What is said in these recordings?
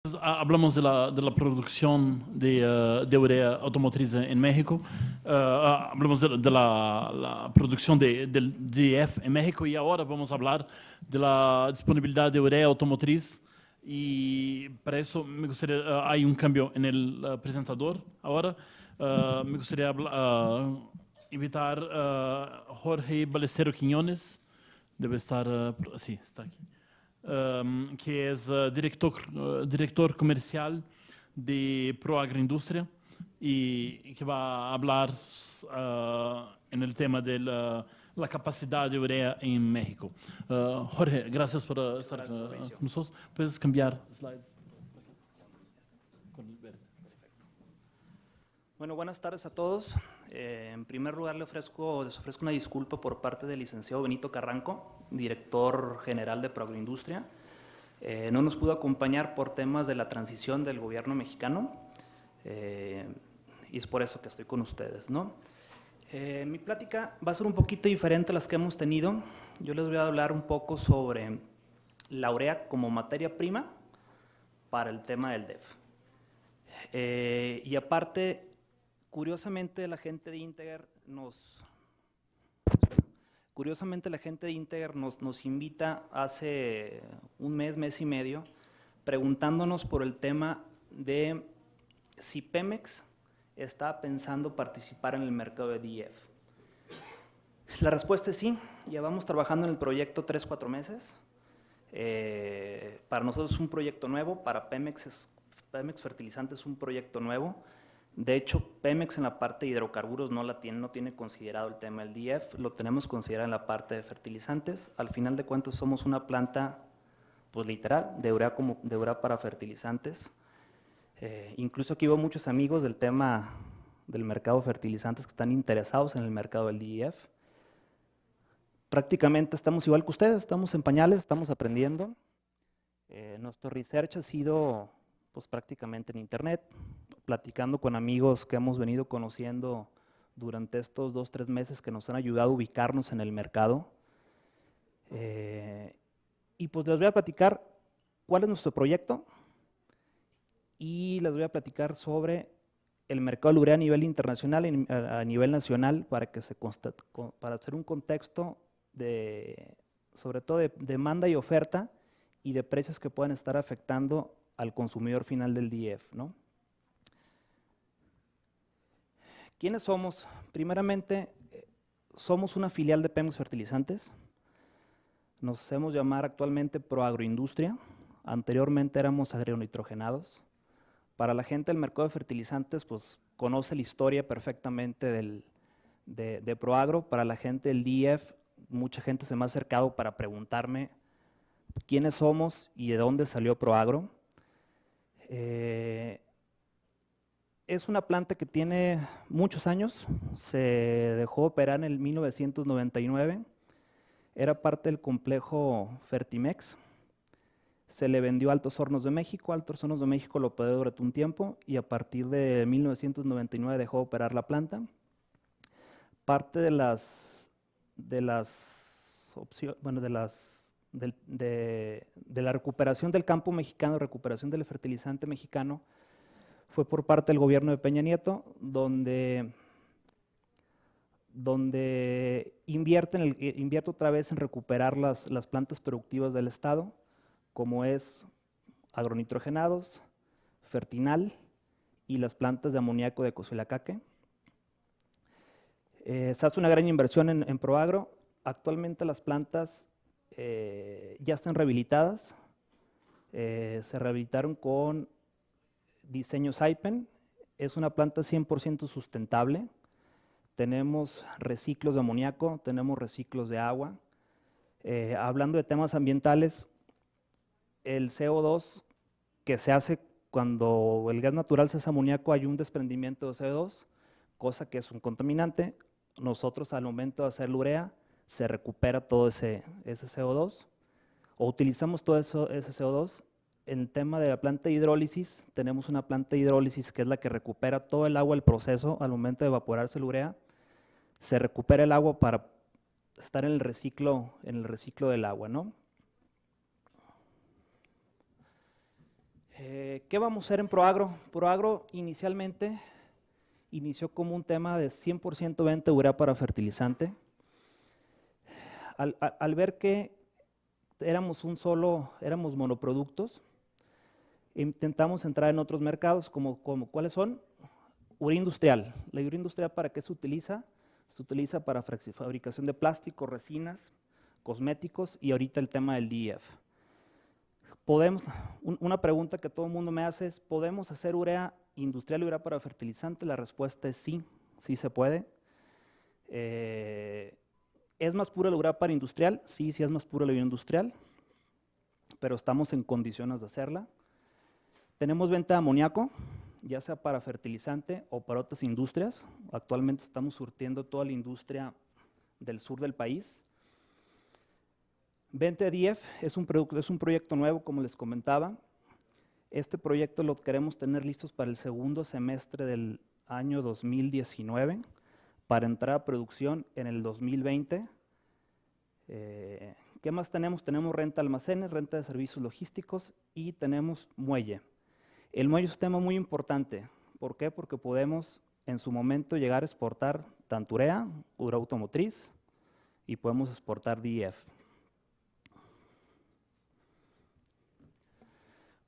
Hablamos de la producción de urea automotriz en México, hablamos de la producción del DEF en México y ahora vamos a hablar de la disponibilidad de urea automotriz y para eso me gustaría, hay un cambio en el presentador ahora, me gustaría invitar a Jorge Balestero Quiñones, debe estar, sí, está aquí. Que es director comercial de Proagroindustria y que va a hablar en el tema de la capacidad de urea en México. Jorge, gracias por estar con nosotros. Puedes cambiar slides. Con el verde. Bueno, buenas tardes a todos. En primer lugar, les ofrezco una disculpa por parte del licenciado Benito Carranco, director general de Proagroindustria. No nos pudo acompañar por temas de la transición del gobierno mexicano y es por eso que estoy con ustedes, ¿no? Mi plática va a ser un poquito diferente a las que hemos tenido. Yo les voy a hablar un poco sobre la urea como materia prima para el tema del DEF. Y aparte, curiosamente la gente de Integer nos invita hace un mes y medio, preguntándonos por el tema de si Pemex está pensando participar en el mercado de DEF. La respuesta es sí, llevamos trabajando en el proyecto 3-4 meses. Para nosotros es un proyecto nuevo, para Pemex Fertilizantes es un proyecto nuevo. De hecho, Pemex en la parte de hidrocarburos no tiene considerado el tema del DEF, lo tenemos considerado en la parte de fertilizantes. Al final de cuentas somos una planta, pues literal, de urea para fertilizantes. Incluso aquí veo muchos amigos del tema del mercado de fertilizantes que están interesados en el mercado del DEF. Prácticamente estamos igual que ustedes, estamos en pañales, estamos aprendiendo. Nuestro research ha sido pues prácticamente en internet, platicando con amigos que hemos venido conociendo durante estos 2-3 meses que nos han ayudado a ubicarnos en el mercado. Y pues les voy a platicar cuál es nuestro proyecto y les voy a platicar sobre el mercado de urea a nivel internacional y a nivel nacional para hacer un contexto sobre todo de demanda y oferta y de precios que puedan estar afectando al consumidor final del DEF, ¿no? ¿Quiénes somos? Primeramente, somos una filial de Pemex Fertilizantes. Nos hacemos llamar actualmente Proagroindustria. Anteriormente éramos agronitrogenados. Para la gente del mercado de fertilizantes, pues conoce la historia perfectamente de Proagro. Para la gente del DEF, mucha gente se me ha acercado para preguntarme quiénes somos y de dónde salió Proagro. Es una planta que tiene muchos años, se dejó operar en el 1999, era parte del complejo Fertimex, se le vendió a Altos Hornos de México, Altos Hornos de México lo operó durante un tiempo y a partir de 1999 dejó de operar la planta. Parte de la recuperación del campo mexicano, recuperación del fertilizante mexicano, fue por parte del gobierno de Peña Nieto, donde invierte otra vez en recuperar las plantas productivas del Estado, como es agronitrogenados, Fertinal y las plantas de amoníaco de Cosoleacaque. Se hace una gran inversión en Proagro. Actualmente las plantas ya están rehabilitadas, se rehabilitaron con diseño Saipem, es una planta 100% sustentable, tenemos reciclos de amoníaco, tenemos reciclos de agua. Hablando de temas ambientales, el CO2 que se hace cuando el gas natural se hace amoníaco, hay un desprendimiento de CO2, cosa que es un contaminante. Nosotros al momento de hacer la urea, se recupera todo ese CO2 o utilizamos todo ese CO2. En el tema de la planta de hidrólisis, tenemos una planta de hidrólisis que es la que recupera todo el agua del proceso al momento de evaporarse la urea. Se recupera el agua para estar en el reciclo del agua, ¿no? ¿Qué vamos a hacer en Proagro? Proagro inicialmente inició como un tema de 100% venta de urea para fertilizante. Al ver que éramos monoproductos, intentamos entrar en otros mercados, como ¿cuáles son? Urea industrial. ¿La urea industrial para qué se utiliza? Se utiliza para fabricación de plástico, resinas, cosméticos y ahorita el tema del DEF. Una pregunta que todo el mundo me hace es, ¿podemos hacer urea industrial y urea para fertilizante? La respuesta es sí, sí se puede. ¿Es más pura la urea para industrial? Sí, sí es más pura la urea industrial, pero estamos en condiciones de hacerla. Tenemos venta de amoníaco, ya sea para fertilizante o para otras industrias. Actualmente estamos surtiendo toda la industria del sur del país. Venta de DEF es un proyecto nuevo, como les comentaba. Este proyecto lo queremos tener listos para el segundo semestre del año 2019, para entrar a producción en el 2020. ¿Qué más tenemos? Tenemos renta de almacenes, renta de servicios logísticos y tenemos muelle. El muelle es un tema muy importante. ¿Por qué? Porque podemos en su momento llegar a exportar tanto urea automotriz y podemos exportar DEF.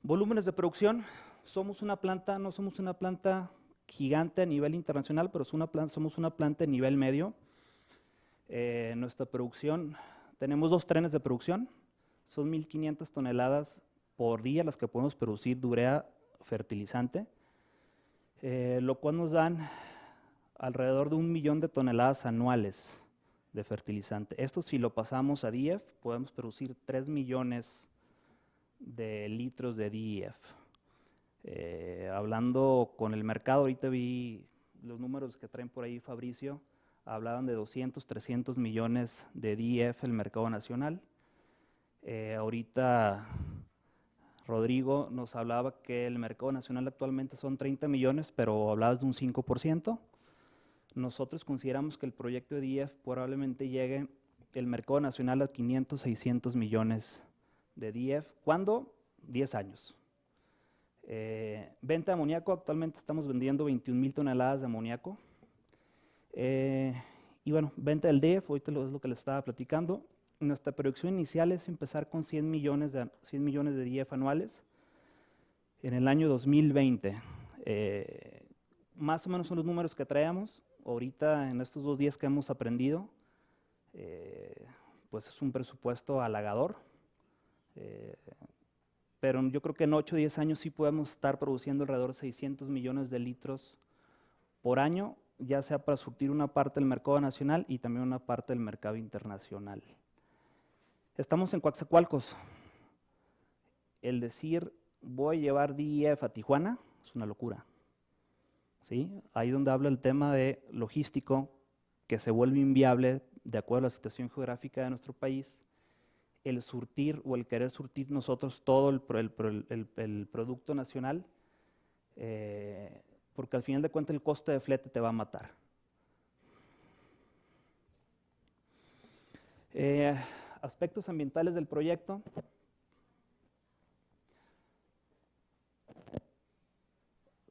Volúmenes de producción. Somos una planta, no somos una planta gigante a nivel internacional, pero somos una planta a nivel medio. Nuestra producción, tenemos 2 trenes de producción, son 1.500 toneladas por día las que podemos producir de urea fertilizante, lo cual nos dan alrededor de 1 millón de toneladas anuales de fertilizante. Esto si lo pasamos a DEF, podemos producir 3 millones de litros de DEF. Hablando con el mercado, ahorita vi los números que traen por ahí Fabricio, hablaban de 200, 300 millones de DEF el mercado nacional. Ahorita Rodrigo nos hablaba que el mercado nacional actualmente son 30 millones, pero hablabas de un 5%. Nosotros consideramos que el proyecto de DEF probablemente llegue el mercado nacional a 500, 600 millones de DEF. ¿Cuándo? 10 años. Venta de amoníaco, actualmente estamos vendiendo 21,000 toneladas de amoníaco. Y bueno, venta del DEF, ahorita es lo que les estaba platicando. Nuestra proyección inicial es empezar con 100 millones de DEF anuales en el año 2020. Más o menos son los números que traemos. Ahorita, en estos 2 días que hemos aprendido, pues es un presupuesto halagador. Pero yo creo que en 8 o 10 años sí podemos estar produciendo alrededor de 600 millones de litros por año, ya sea para surtir una parte del mercado nacional y también una parte del mercado internacional. Estamos en Coatzacoalcos. El decir voy a llevar DEF a Tijuana es una locura. ¿Sí? Ahí donde habla el tema de logístico, que se vuelve inviable de acuerdo a la situación geográfica de nuestro país, el surtir o el querer surtir nosotros todo el producto nacional, porque al final de cuentas el coste de flete te va a matar. Aspectos ambientales del proyecto.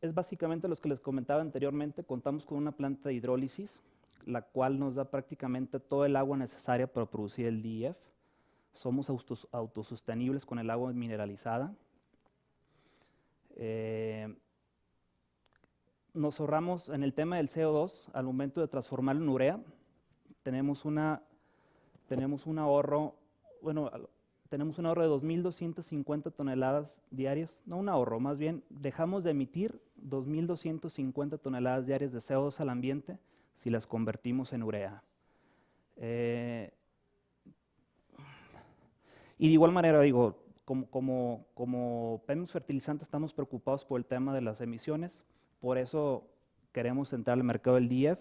Es básicamente los que les comentaba anteriormente. Contamos con una planta de hidrólisis, la cual nos da prácticamente todo el agua necesaria para producir el DEF. Somos autosostenibles con el agua mineralizada. Nos ahorramos en el tema del CO2 al momento de transformarlo en urea. Tenemos un ahorro de 2.250 toneladas diarias. No un ahorro, más bien dejamos de emitir 2.250 toneladas diarias de CO2 al ambiente si las convertimos en urea. Y de igual manera, digo, como Pemex Fertilizante estamos preocupados por el tema de las emisiones, por eso queremos entrar al mercado del DEF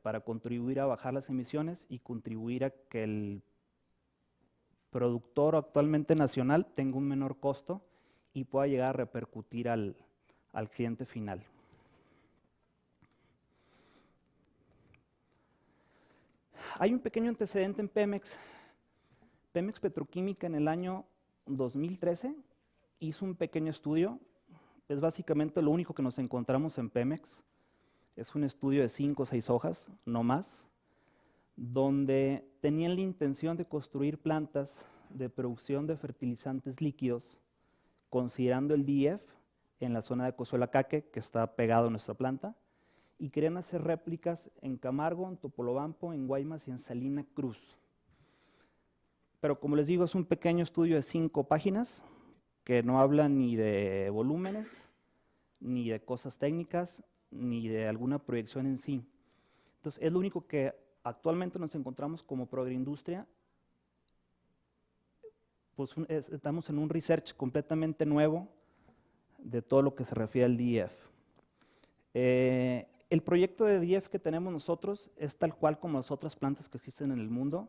para contribuir a bajar las emisiones y contribuir a que el productor actualmente nacional tenga un menor costo y pueda llegar a repercutir al cliente final. Hay un pequeño antecedente en Pemex. Pemex Petroquímica en el año 2013 hizo un pequeño estudio, es básicamente lo único que nos encontramos en Pemex, es un estudio de 5 o 6 hojas, no más, donde tenían la intención de construir plantas de producción de fertilizantes líquidos, considerando el DEF en la zona de Cozoleacaque, que está pegado a nuestra planta, y querían hacer réplicas en Camargo, en Topolobampo, en Guaymas y en Salina Cruz. Pero como les digo, es un pequeño estudio de 5 páginas que no habla ni de volúmenes, ni de cosas técnicas, ni de alguna proyección en sí. Entonces, es lo único que actualmente nos encontramos como Proagroindustria. Pues estamos en un research completamente nuevo de todo lo que se refiere al DEF. El proyecto de DEF que tenemos nosotros es tal cual como las otras plantas que existen en el mundo.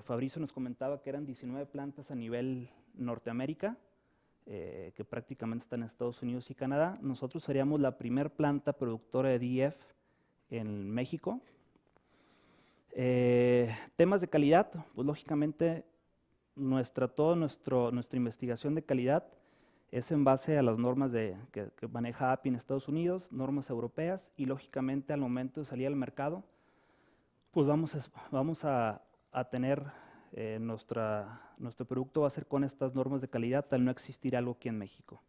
Fabricio nos comentaba que eran 19 plantas a nivel Norteamérica, que prácticamente están en Estados Unidos y Canadá. Nosotros seríamos la primera planta productora de DEF en México. Temas de calidad, pues lógicamente toda nuestra investigación de calidad es en base a las normas que maneja API en Estados Unidos, normas europeas, y lógicamente al momento de salir al mercado, pues vamos a tener nuestro producto va a ser con estas normas de calidad, al no existir algo aquí en México.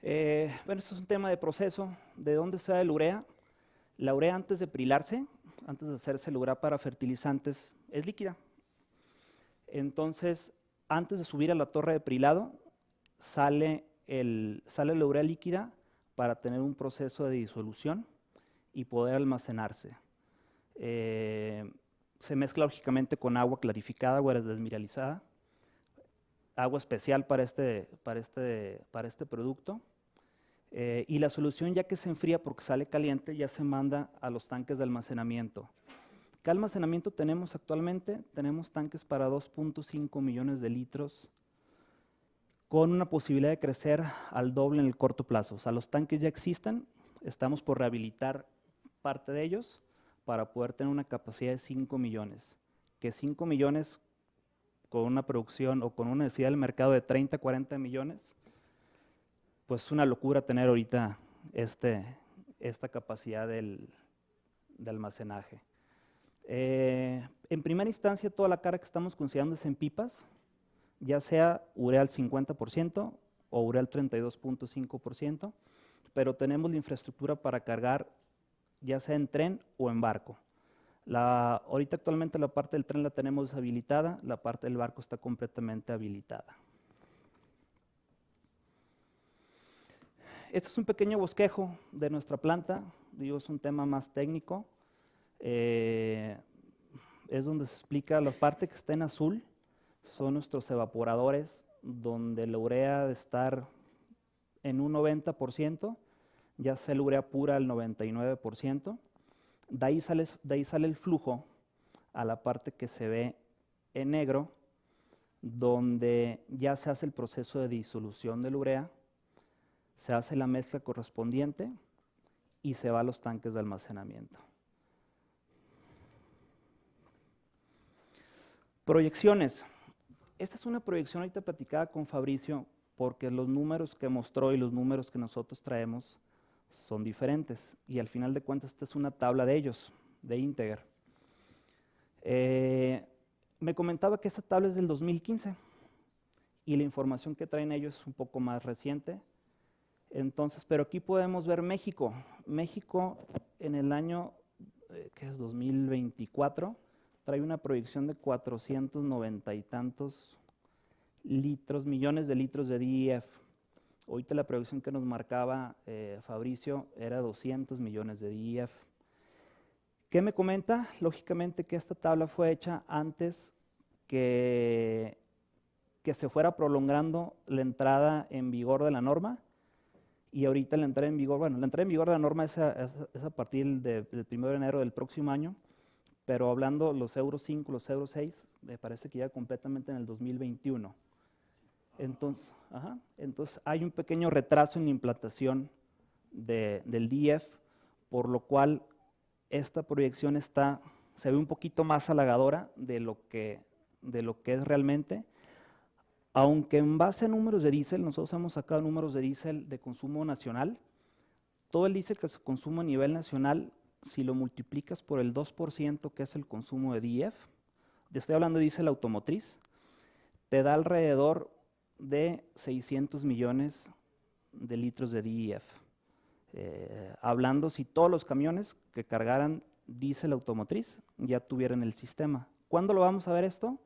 Bueno, esto es un tema de proceso. ¿De dónde sale la urea? La urea, antes de prilarse, antes de hacerse el urea para fertilizantes, es líquida. Entonces, antes de subir a la torre de prilado, sale la urea líquida para tener un proceso de disolución y poder almacenarse. Se mezcla lógicamente con agua clarificada, agua desmineralizada, agua especial para este producto. Y la solución, ya que se enfría porque sale caliente, ya se manda a los tanques de almacenamiento. ¿Qué almacenamiento tenemos actualmente? Tenemos tanques para 2.5 millones de litros con una posibilidad de crecer al doble en el corto plazo. O sea, los tanques ya existen, estamos por rehabilitar parte de ellos para poder tener una capacidad de 5 millones. Que 5 millones con una producción o con una necesidad del mercado de 30, 40 millones, pues es una locura tener ahorita esta capacidad de almacenaje. En primera instancia, toda la carga que estamos considerando es en pipas, ya sea urea al 50% o urea al 32.5%, pero tenemos la infraestructura para cargar ya sea en tren o en barco. Ahorita actualmente la parte del tren la tenemos deshabilitada, la parte del barco está completamente habilitada. Este es un pequeño bosquejo de nuestra planta, digo, es un tema más técnico. Es donde se explica la parte que está en azul, son nuestros evaporadores, donde la urea debe estar en un 90%, ya sea la urea pura al 99%. De ahí sale el flujo a la parte que se ve en negro, donde ya se hace el proceso de disolución de la urea, se hace la mezcla correspondiente y se va a los tanques de almacenamiento. Proyecciones. Esta es una proyección ahorita platicada con Fabricio porque los números que mostró y los números que nosotros traemos son diferentes y al final de cuentas esta es una tabla de ellos, de Integer. Me comentaba que esta tabla es del 2015 y la información que traen ellos es un poco más reciente. Entonces, pero aquí podemos ver México. México en el año, que es 2024, trae una proyección de 490 y tantos millones de litros de DEF. Ahorita la proyección que nos marcaba Fabricio era 200 millones de DEF. ¿Qué me comenta? Lógicamente que esta tabla fue hecha antes que se fuera prolongando la entrada en vigor de la norma. Y ahorita la entrada en vigor, bueno, la entrada en vigor de la norma es a partir del 1 de enero del próximo año, pero hablando los Euro 5, los Euro 6, me parece que ya completamente en el 2021. Entonces hay un pequeño retraso en la implantación del DEF, por lo cual esta proyección se ve un poquito más halagadora de lo que de lo que es realmente. Aunque en base a números de diésel, nosotros hemos sacado números de diésel de consumo nacional, todo el diésel que se consume a nivel nacional, si lo multiplicas por el 2% que es el consumo de DEF, estoy hablando de diésel automotriz, te da alrededor de 600 millones de litros de DEF. Hablando si todos los camiones que cargaran diésel automotriz ya tuvieran el sistema. ¿Cuándo lo vamos a ver esto?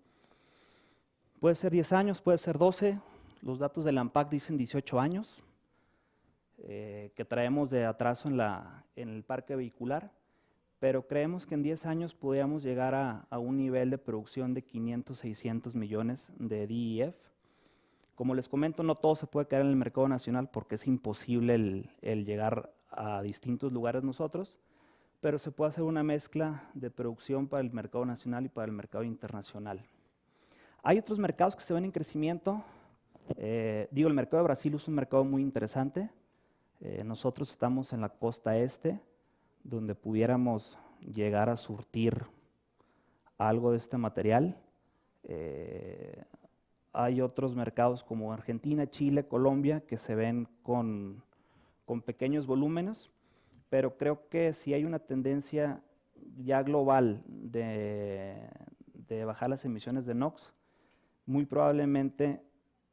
Puede ser 10 años, puede ser 12. Los datos del ANPAC dicen 18 años, que traemos de atraso en el parque vehicular, pero creemos que en 10 años podríamos llegar a un nivel de producción de 500, 600 millones de DEF. Como les comento, no todo se puede quedar en el mercado nacional porque es imposible el llegar a distintos lugares nosotros, pero se puede hacer una mezcla de producción para el mercado nacional y para el mercado internacional. Hay otros mercados que se ven en crecimiento. El mercado de Brasil es un mercado muy interesante. Nosotros estamos en la costa este, donde pudiéramos llegar a surtir algo de este material. Hay otros mercados como Argentina, Chile, Colombia, que se ven con pequeños volúmenes, pero creo que si hay una tendencia ya global de bajar las emisiones de NOx, muy probablemente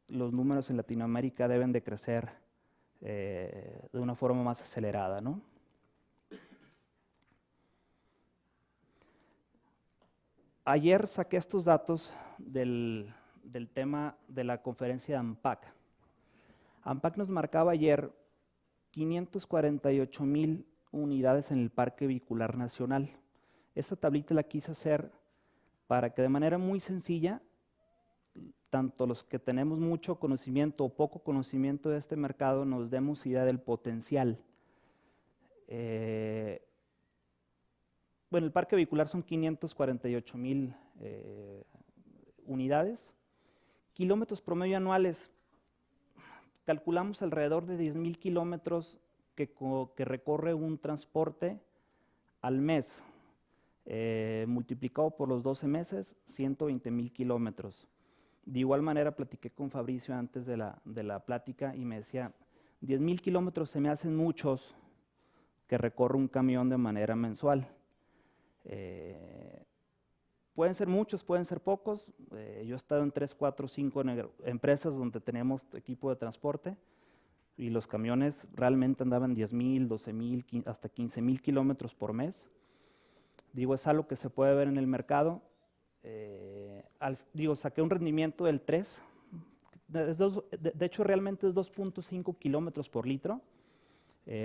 los números en Latinoamérica deben de crecer de una forma más acelerada, ¿no? Ayer saqué estos datos del tema de la conferencia de ANPAC. ANPAC nos marcaba ayer 548,000 unidades en el parque vehicular nacional. Esta tablita la quise hacer para que de manera muy sencilla, tanto los que tenemos mucho conocimiento o poco conocimiento de este mercado, nos demos idea del potencial. Bueno, el parque vehicular son 548,000 unidades. Kilómetros promedio anuales, calculamos alrededor de 10,000 kilómetros que recorre un transporte al mes. Multiplicado por los 12 meses, 120,000 kilómetros. De igual manera, platiqué con Fabricio antes de la plática y me decía, 10,000 kilómetros se me hacen muchos que recorre un camión de manera mensual. Pueden ser muchos, pueden ser pocos. Yo he estado en 3, 4, 5 empresas donde tenemos equipo de transporte y los camiones realmente andaban 10,000, 12,000, hasta 15,000 kilómetros por mes. Digo, es algo que se puede ver en el mercado. Saqué un rendimiento del 3. De hecho, realmente es 2.5 kilómetros por litro.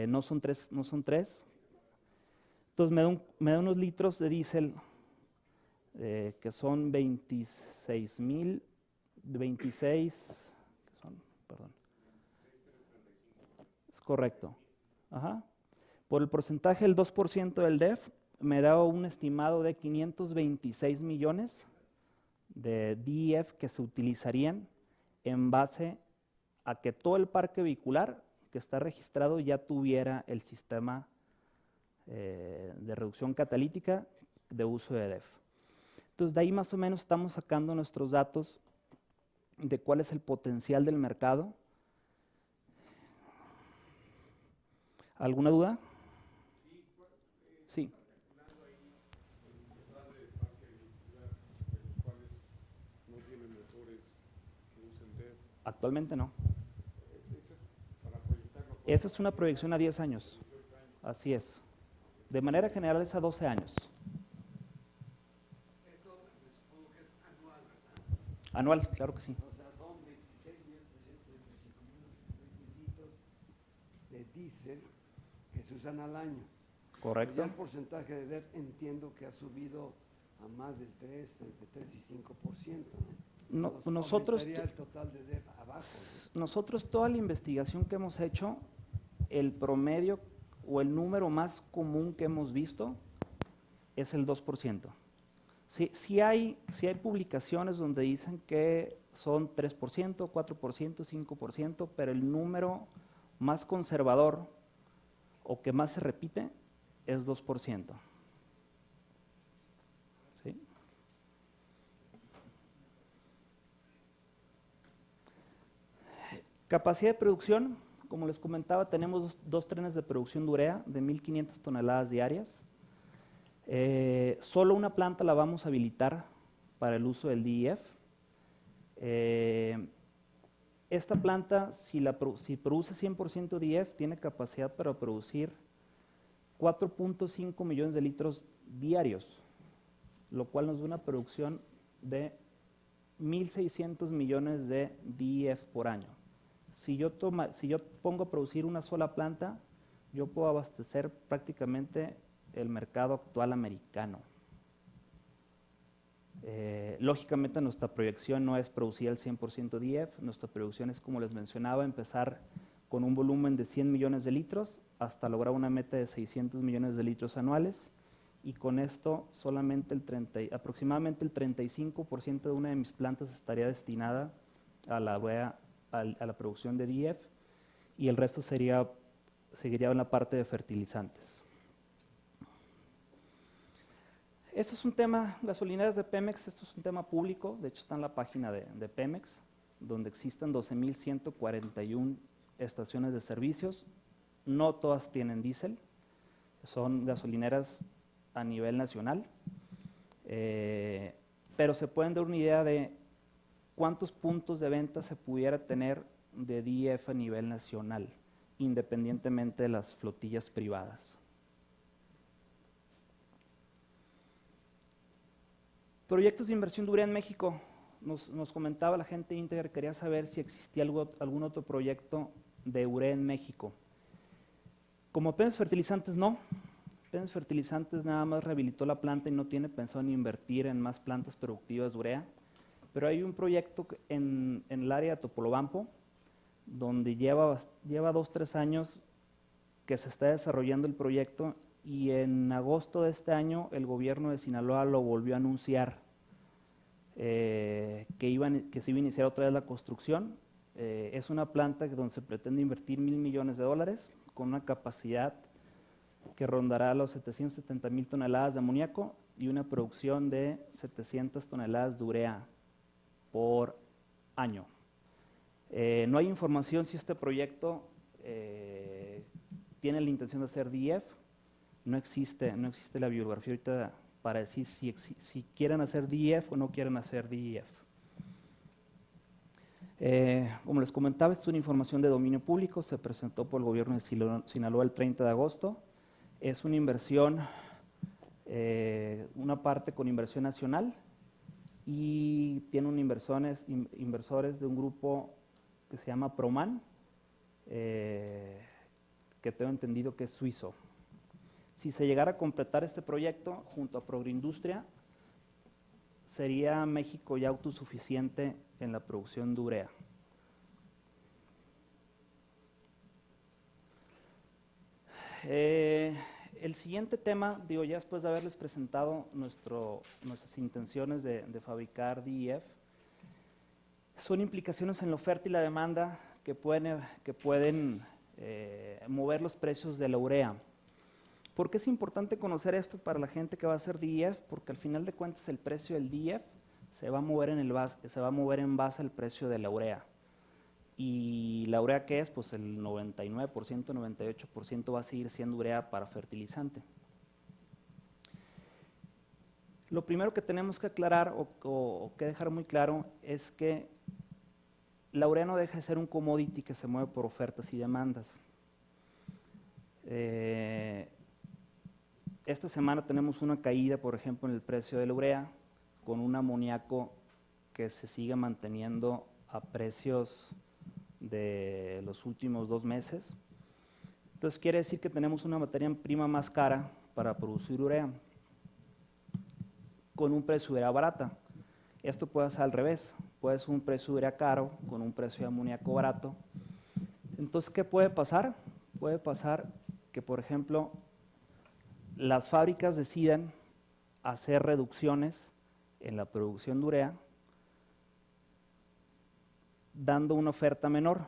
No son 3. Entonces me da unos litros de diésel que son 26,000, 26, perdón. Es correcto. Ajá. Por el porcentaje del 2% del DEF, me da un estimado de 526 millones de DEF que se utilizarían en base a que todo el parque vehicular que está registrado ya tuviera el sistema de reducción catalítica de uso de DEF. Entonces, de ahí más o menos estamos sacando nuestros datos de cuál es el potencial del mercado. ¿Alguna duda? Sí. Actualmente no. Esta es una proyección a 10 años. Así es. De manera general es a 12 años. Esto me supongo que es anual, ¿verdad? Anual, claro que sí. O sea, son 26.325.000 litros de diésel que se usan al año. Correcto. Ya el porcentaje de DEF entiendo que ha subido a más del 3, entre 3 y 5%. Nosotros, el total de DEF abajo, ¿no? Nosotros toda la investigación que hemos hecho, el promedio o el número más común que hemos visto es el 2%. Sí hay publicaciones donde dicen que son 3%, 4%, 5%, pero el número más conservador o que más se repite es 2%. ¿Sí? Capacidad de producción, como les comentaba, tenemos dos trenes de producción de urea de 1.500 toneladas diarias. Solo una planta la vamos a habilitar para el uso del DEF. Esta planta, si produce 100% DEF, tiene capacidad para producir 4.5 millones de litros diarios, lo cual nos da una producción de 1.600 millones de DEF por año. Si yo pongo a producir una sola planta, yo puedo abastecer prácticamente el mercado actual americano. Lógicamente nuestra proyección no es producir el 100% DEF, nuestra proyección es, como les mencionaba, empezar con un volumen de 100 millones de litros hasta lograr una meta de 600 millones de litros anuales, y con esto solamente aproximadamente el 35% de una de mis plantas estaría destinada a la producción de DEF, y el resto seguiría en la parte de fertilizantes. Este es un tema, gasolineras de Pemex, esto es un tema público, de hecho está en la página de Pemex, donde existen 12.141 estaciones de servicios. No todas tienen diésel, son gasolineras a nivel nacional, pero se pueden dar una idea de cuántos puntos de venta se pudiera tener de DEF a nivel nacional, independientemente de las flotillas privadas. Proyectos de inversión de urea en México. Nos comentaba la gente íntegra, quería saber si existía algún otro proyecto de urea en México. Como Pemex Fertilizantes, no. Pemex Fertilizantes nada más rehabilitó la planta y no tiene pensado en invertir en más plantas productivas de urea. Pero hay un proyecto en el área de Topolobampo, donde lleva 2-3 años que se está desarrollando el proyecto, y en agosto de este año el gobierno de Sinaloa lo volvió a anunciar que se iba a iniciar otra vez la construcción. Es una planta donde se pretende invertir $1.000 millones con una capacidad que rondará los 770,000 toneladas de amoníaco y una producción de 700 toneladas de urea por año. No hay información si este proyecto tiene la intención de hacer DEF. No existe la bibliografía ahorita para decir si quieren hacer DEF o no quieren hacer DEF. Como les comentaba, esta es una información de dominio público, se presentó por el gobierno de Sinaloa el 30 de agosto. Es una inversión, una parte con inversión nacional, y tiene inversores de un grupo que se llama Proman, que tengo entendido que es suizo. Si se llegara a completar este proyecto junto a Progroindustria, sería México ya autosuficiente en la producción de urea. El siguiente tema, ya después de haberles presentado nuestras intenciones de fabricar DEF, son implicaciones en la oferta y la demanda que pueden mover los precios de la urea. ¿Por qué es importante conocer esto para la gente que va a hacer DEF? Porque al final de cuentas el precio del DEF se va a mover en base al precio de la urea. ¿Y la urea qué es? Pues el 99%, 98% va a seguir siendo urea para fertilizante. Lo primero que tenemos que aclarar o que dejar muy claro es que la urea no deja de ser un commodity que se mueve por ofertas y demandas. Esta semana tenemos una caída, por ejemplo, en el precio de la urea, con un amoníaco que se sigue manteniendo a precios de los últimos 2 meses. Entonces quiere decir que tenemos una materia prima más cara para producir urea, con un precio de urea barata. Esto puede ser al revés, puede ser un precio de urea caro con un precio de amoníaco barato. Entonces, ¿qué puede pasar? Puede pasar que, por ejemplo, las fábricas decidan hacer reducciones en la producción de urea, dando una oferta menor,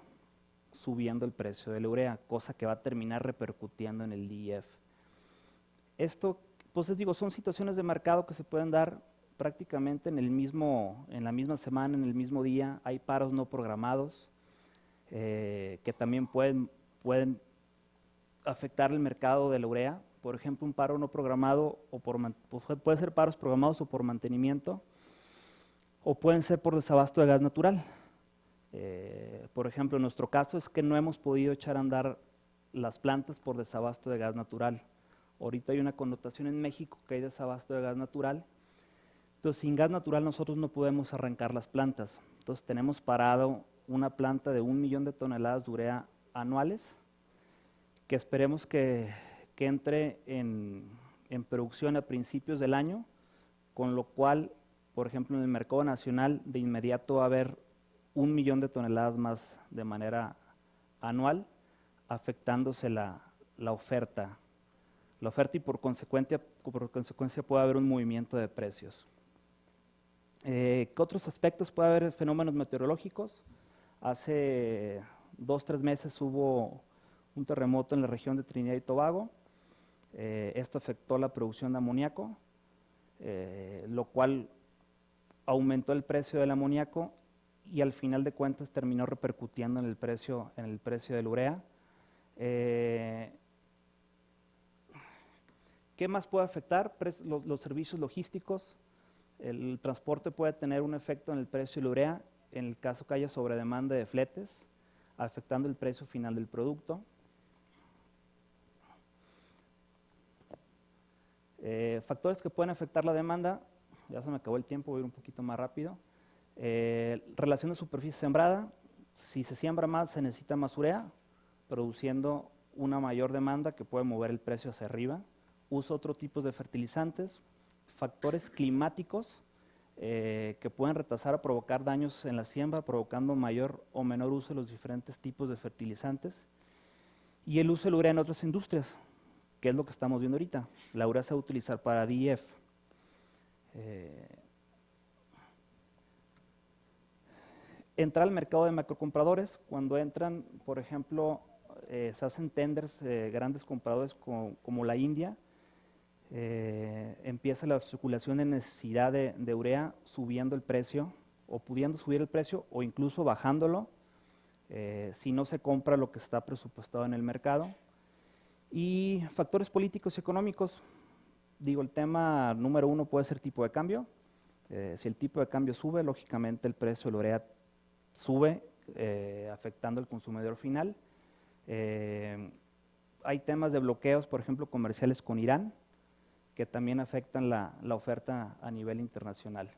subiendo el precio de la urea, cosa que va a terminar repercutiendo en el DEF. Esto, pues les digo, son situaciones de mercado que se pueden dar prácticamente en la misma semana, en el mismo día. Hay paros no programados. que también pueden afectar el mercado de la urea. Por ejemplo, un paro no programado, puede ser paros programados o por mantenimiento, o pueden ser por desabasto de gas natural. Por ejemplo, en nuestro caso es que no hemos podido echar a andar las plantas por desabasto de gas natural. Ahorita hay una connotación en México que hay desabasto de gas natural. Entonces, sin gas natural nosotros no podemos arrancar las plantas. Entonces, tenemos parado una planta de 1 millón de toneladas de urea anuales, que esperemos que entre en producción a principios del año, con lo cual, por ejemplo, en el mercado nacional de inmediato va a haber 1 millón de toneladas más de manera anual, afectándose la oferta. La oferta y por consecuencia puede haber un movimiento de precios. ¿Qué otros aspectos? Puede haber fenómenos meteorológicos. Hace 2 o 3 meses hubo un terremoto en la región de Trinidad y Tobago. Esto afectó la producción de amoníaco, lo cual aumentó el precio del amoníaco y al final de cuentas terminó repercutiendo en el precio del urea. ¿Qué más puede afectar? Los servicios logísticos. El transporte puede tener un efecto en el precio de la urea en el caso que haya sobredemanda de fletes, afectando el precio final del producto. Factores que pueden afectar la demanda, ya se me acabó el tiempo, voy a ir un poquito más rápido. Relación de superficie sembrada, si se siembra más se necesita más urea, produciendo una mayor demanda que puede mover el precio hacia arriba. Uso otro tipo de fertilizantes, factores climáticos que pueden retrasar o provocar daños en la siembra, provocando mayor o menor uso de los diferentes tipos de fertilizantes. Y el uso de la urea en otras industrias, que es lo que estamos viendo ahorita. La urea se va a utilizar para DEF. Entrar al mercado de macrocompradores, cuando entran, por ejemplo, se hacen tenders, grandes compradores como la India, empieza la especulación de necesidad de urea subiendo el precio, o pudiendo subir el precio, o incluso bajándolo, si no se compra lo que está presupuestado en el mercado. Y factores políticos y económicos, digo, el tema número 1 puede ser tipo de cambio. Si el tipo de cambio sube, lógicamente el precio de la urea sube, afectando al consumidor final. Hay temas de bloqueos, por ejemplo, comerciales con Irán, que también afectan la oferta a nivel internacional.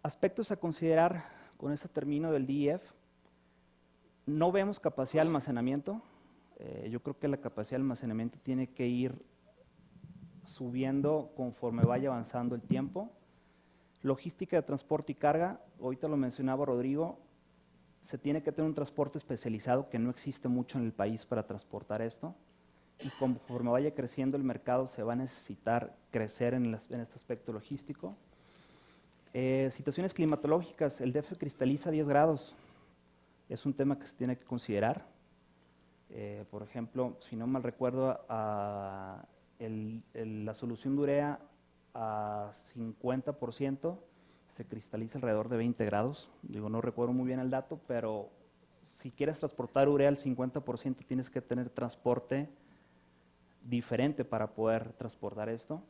Aspectos a considerar con ese término del DEF: no vemos capacidad de almacenamiento. Yo creo que la capacidad de almacenamiento tiene que ir subiendo conforme vaya avanzando el tiempo. Logística de transporte y carga, ahorita lo mencionaba Rodrigo, se tiene que tener un transporte especializado que no existe mucho en el país para transportar esto, y conforme vaya creciendo el mercado se va a necesitar crecer en este aspecto logístico. Situaciones climatológicas, el DF cristaliza a 10 grados, es un tema que se tiene que considerar. Por ejemplo, si no mal recuerdo, la solución de urea a 50% se cristaliza alrededor de 20 grados. Digo, no recuerdo muy bien el dato, pero si quieres transportar urea al 50% tienes que tener transporte diferente para poder transportar esto.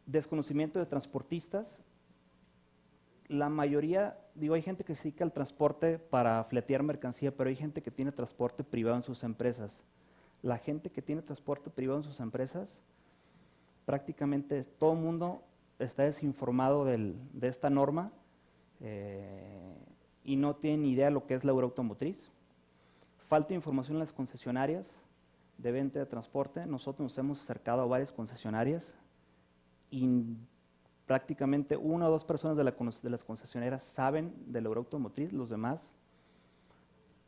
Desconocimiento de transportistas. La mayoría, digo, hay gente que se dedica al transporte para fletear mercancía, pero hay gente que tiene transporte privado en sus empresas. La gente que tiene transporte privado en sus empresas, prácticamente todo el mundo está desinformado de esta norma y no tiene ni idea de lo que es la urea automotriz. Falta de información en las concesionarias de venta de transporte. Nosotros nos hemos acercado a varias concesionarias y prácticamente 1 o 2 personas de las concesionarias saben de la urea automotriz, los demás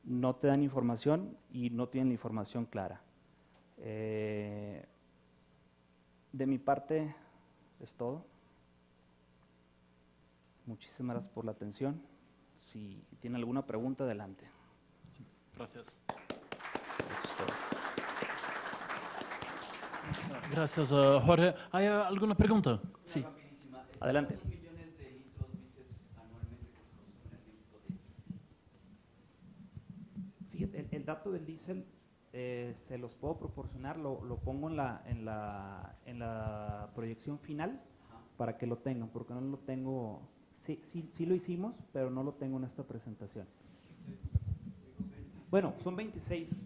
no te dan información y no tienen la información clara. De mi parte es todo. Muchísimas gracias por la atención. Si tienen alguna pregunta, adelante. Sí, gracias. Gracias, Jorge. ¿Hay alguna pregunta? Sí. Adelante. ¿Cuántos millones de litros dices anualmente que se consumen en México de diésel? dato del diésel se los puedo proporcionar, lo pongo en la proyección final para que lo tengan, porque no lo tengo, sí lo hicimos, pero no lo tengo en esta presentación. Bueno, son 26,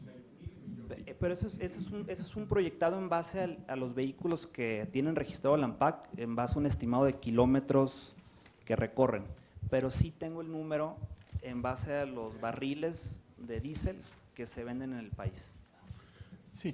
pero eso es un proyectado en base a los vehículos que tienen registrado el ANPAC, en base a un estimado de kilómetros que recorren, pero sí tengo el número en base a los barriles de diésel que se venden en el país. Sí,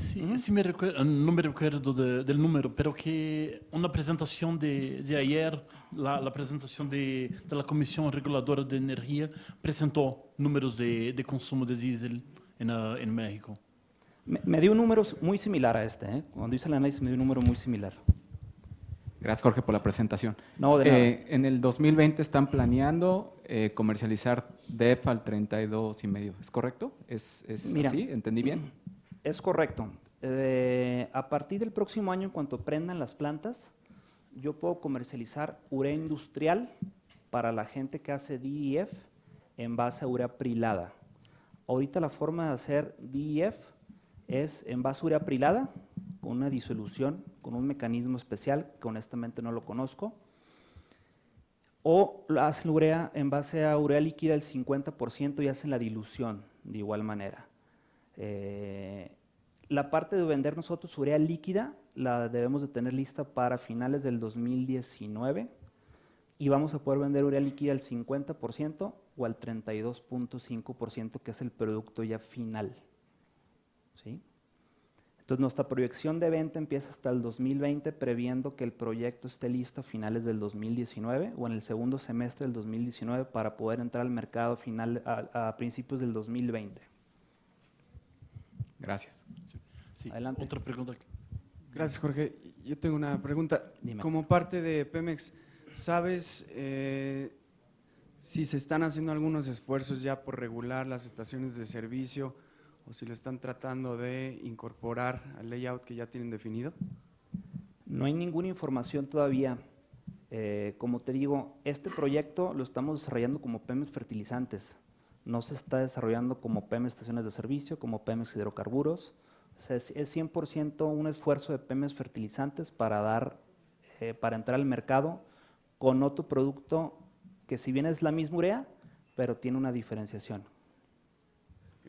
sí no me recuerdo del número, pero que una presentación de ayer, la presentación de la Comisión Reguladora de Energía presentó números de consumo de diésel en México. Me dio un número muy similar a este, ¿eh? Cuando hice el análisis me dio un número muy similar. Gracias, Jorge, por la presentación. No, de nada. En el 2020 están planeando comercializar DEF al 32,5, ¿es correcto? Mira, así? ¿Entendí bien? Es correcto. A partir del próximo año, en cuanto prendan las plantas, yo puedo comercializar urea industrial para la gente que hace DEF en base a urea prilada. Ahorita la forma de hacer DEF es en base a urea prilada, con una disolución, con un mecanismo especial, que honestamente no lo conozco, o hacen urea en base a urea líquida el 50% y hacen la dilución de igual manera. La parte de vender nosotros urea líquida la debemos de tener lista para finales del 2019 y vamos a poder vender urea líquida al 50% o al 32.5%, que es el producto ya final. ¿Sí? Entonces, nuestra proyección de venta empieza hasta el 2020, previendo que el proyecto esté listo a finales del 2019 o en el segundo semestre del 2019 para poder entrar al mercado final a principios del 2020. Gracias. Sí. Adelante. Otra pregunta. Gracias, Jorge. Yo tengo una pregunta. Dime. Como parte de Pemex, ¿sabes si se están haciendo algunos esfuerzos ya por regular las estaciones de servicio o si lo están tratando de incorporar al layout que ya tienen definido? No hay ninguna información todavía. Como te digo, este proyecto lo estamos desarrollando como Pemex Fertilizantes. No se está desarrollando como Pemex Estaciones de Servicio, como Pemex Hidrocarburos. O sea, es 100% un esfuerzo de Pemex Fertilizantes para entrar al mercado con otro producto que si bien es la misma urea, pero tiene una diferenciación.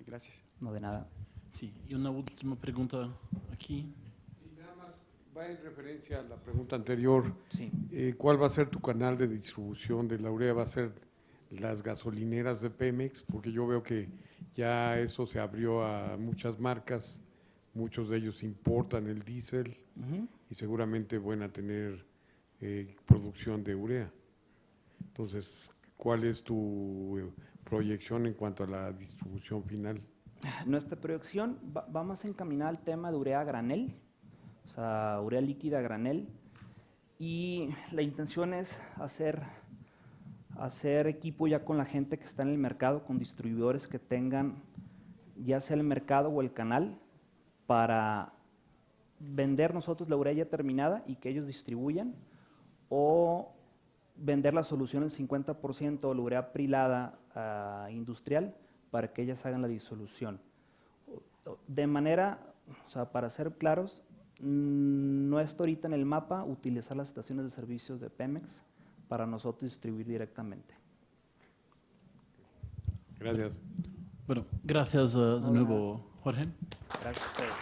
Gracias. No de nada. Sí, y una última pregunta aquí. Sí, nada más va en referencia a la pregunta anterior. Sí. ¿Cuál va a ser tu canal de distribución de la urea? ¿Va a ser las gasolineras de Pemex? Porque yo veo que ya eso se abrió a muchas marcas, muchos de ellos importan el diésel y seguramente van a tener producción de urea. Entonces, ¿cuál es tu proyección en cuanto a la distribución final? Nuestra proyección va más encaminada al tema de urea a granel, o sea, urea líquida a granel, y la intención es hacer equipo ya con la gente que está en el mercado, con distribuidores que tengan ya sea el mercado o el canal para vender nosotros la urea ya terminada y que ellos distribuyan, o vender la solución el 50% o la urea prilada industrial para que ellas hagan la disolución. De manera, o sea, para ser claros, no está ahorita en el mapa utilizar las estaciones de servicios de Pemex para nosotros distribuir directamente. Gracias. Bueno, gracias de nuevo, Jorge. Gracias a ustedes.